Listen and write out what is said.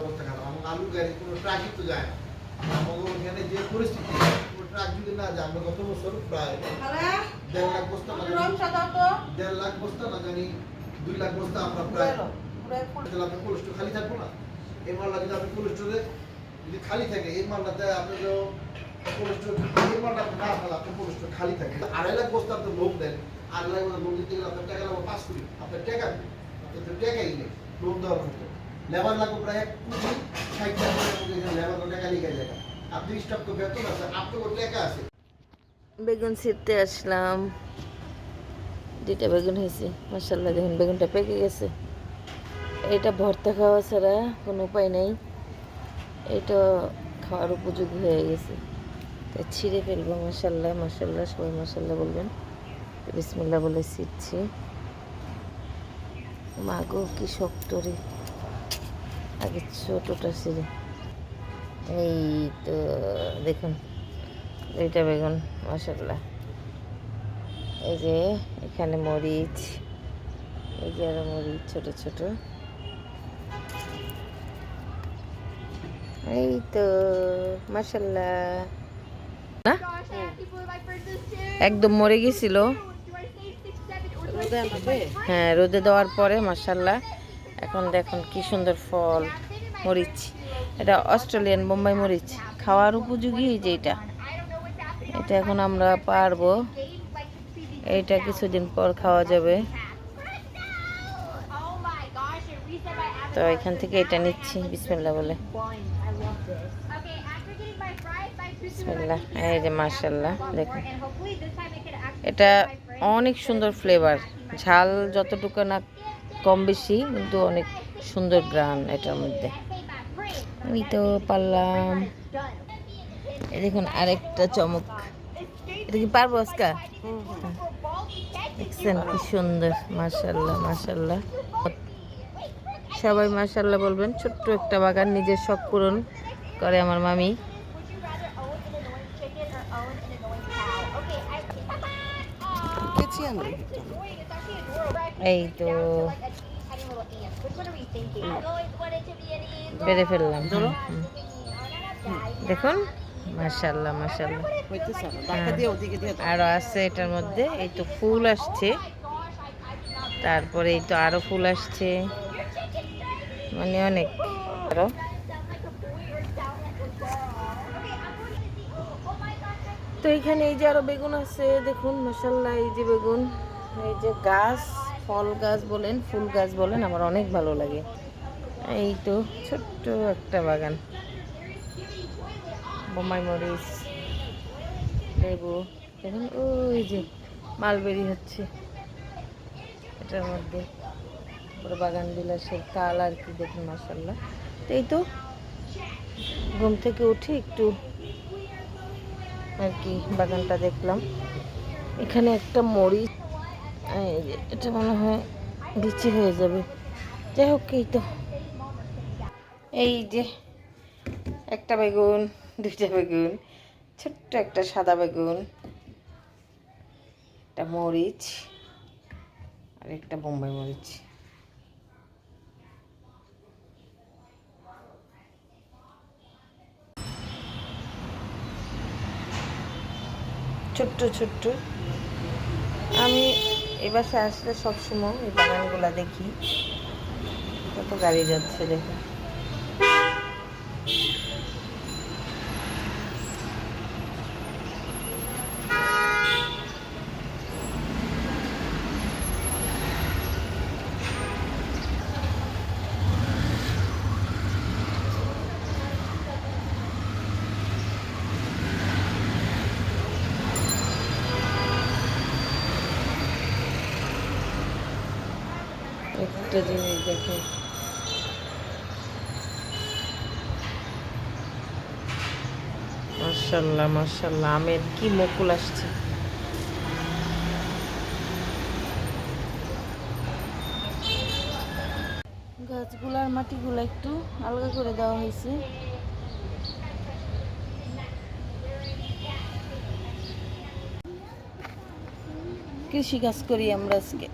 অবস্থা খারাপ। আমার আলু গাড়ি কোনো ট্রাকই তো যায় না। আমাদের ওখানে যে পরিস্থিতি, কোনো ট্রাক যদি না যায়, আমরা গত বছর প্রায় 1.5 লাখ বস্তা না জানি 1.5 লাখ বস্তা না জানি 2 লাখ বস্তা আমরা প্রায় আপনার কোল্ড স্টোর খালি থাকবো না। এই মালটা যদি আপনি কোল্ড স্টোরে যদি খালি থাকে, এই মালটাতে আপনি তো কোল্ড স্টোর এই মালটা না ফেলে আপনার কোল্ড স্টোর খালি থাকে। 2.5 লাখ বস্তা আপনি লোক দেন, 2.5 লাখ বস্তা লোক দিতে গেলে আপনার টাকা লাগবে 5 কোটি। আপনার টাকা আপনার তো টাকাই নেই লোন দেওয়ার মতো। লেবার লাগবে প্রায় 1 কোটি 60 লাখ টাকা, লেবার টাকা লিখে যায়। আপনি স্টক তো বেতন আছে, আপনার টাকা আছে। বেগুন ছিঁড়তে আসলাম, 2টা বেগুন হয়েছে মাশাআল্লাহ। দেখুন বেগুনটা পেকে গেছে। এটা ভর্তা খাওয়া ছাড়া কোনো উপায় নেই, এটা খাওয়ার উপযোগী হয়ে গেছে, তাই ছিঁড়ে ফেলবো। মাশাআল্লাহ মাশাআল্লাহ, সবাই মাশাআল্লাহ বলবেন। বিসমিল্লাহ বলে ছিঁড়ছি। মাগো কি শক্ত রে, আগে ছোটোটা ছিঁড়ে। এই তো দেখুন 2টা বেগুন মাশাআল্লাহ। এই যে এখানে মরিচ, এই যে আরো মরিচ ছোট ছোট। এই তো মাশাআল্লাহ, না একদম মরে গেছিল। হ্যাঁ, রোদে দেওয়ার পরে মাশাআল্লাহ এখন দেখুন কি সুন্দর ফল। মরিচ, এটা অস্ট্রেলিয়ান বোম্বাই মরিচ, খাওয়ার উপযোগী। যে এটা এখন আমরা পারবো, এইটা কিছুদিন পর খাওয়া যাবে। তো এখান থেকে এটা নিচ্ছি বিসমিল্লাহ বলে। বিসমিল্লাহ। এই যে মাশাআল্লাহ দেখুন, এটা অনেক সুন্দর ফ্লেভার, ঝাল যতটুকু না কম বেশি, কিন্তু অনেক সুন্দর গ্রান এটার মধ্যে। এই তো পারলাম। এই দেখুন আরেকটা চমক, এটা কি পারবো আজকে? দেখছেন কি সুন্দর, মাশাআল্লাহ মাশাআল্লাহ। সবাই মাশাআল্লাহ বলবেন। ছোট্ট একটা বাগান, নিজের শখ পূরণ করে আমার মামি। এই তো বেড়ে ফেললাম। দেখুন মাশাআল্লাহ মাশাআল্লাহ। আরো আছে এটার মধ্যে, এই তো ফুল আসছে, তারপরে এই তো আরো ফুল আসছে, মানে অনেক। আরো তো এখানে এই যে আরো বেগুন আছে দেখুন মাশাআল্লাহ। এই যে বেগুন, এই যে গাছ, ফল গাছ বলেন ফুল গাছ বলেন, আমার অনেক ভালো লাগে। এই তো ছোট্ট একটা বাগান, বোম্বাই মরিচ, লেবু। দেখুন ওই যে মালবেরি হচ্ছে এটার মধ্যে, পুরো বাগান বিলাসের কালার কি দেখুন মাশাআল্লাহ। তো এই তো ঘুম থেকে উঠে একটু আর কি বাগানটা দেখলাম। এখানে একটা মরিচ, এই যে এটা মনে হয় বিচি হয়ে যাবে, যাই হোক। এই তো এই যে একটা বেগুন, 2টা বেগুন, ছোট্ট একটা সাদা বেগুন, একটা মরিচ আর একটা বোম্বাই মরিচ। ছোট্ট ছোট্ট। আমি এ বাসায় আসলে সবসময় এই বাগানগুলা দেখি। কত গাড়ি যাচ্ছে দেখুন। একটা জিনিস দেখুন, মাশাআল্লাহ মাশাআল্লাহ, আমের কি মুকুল আসছে। গাছগুলার মাটিগুলো একটু আলগা করে দেওয়া হয়েছে। কৃষি কাজ করি আমরা আজকে।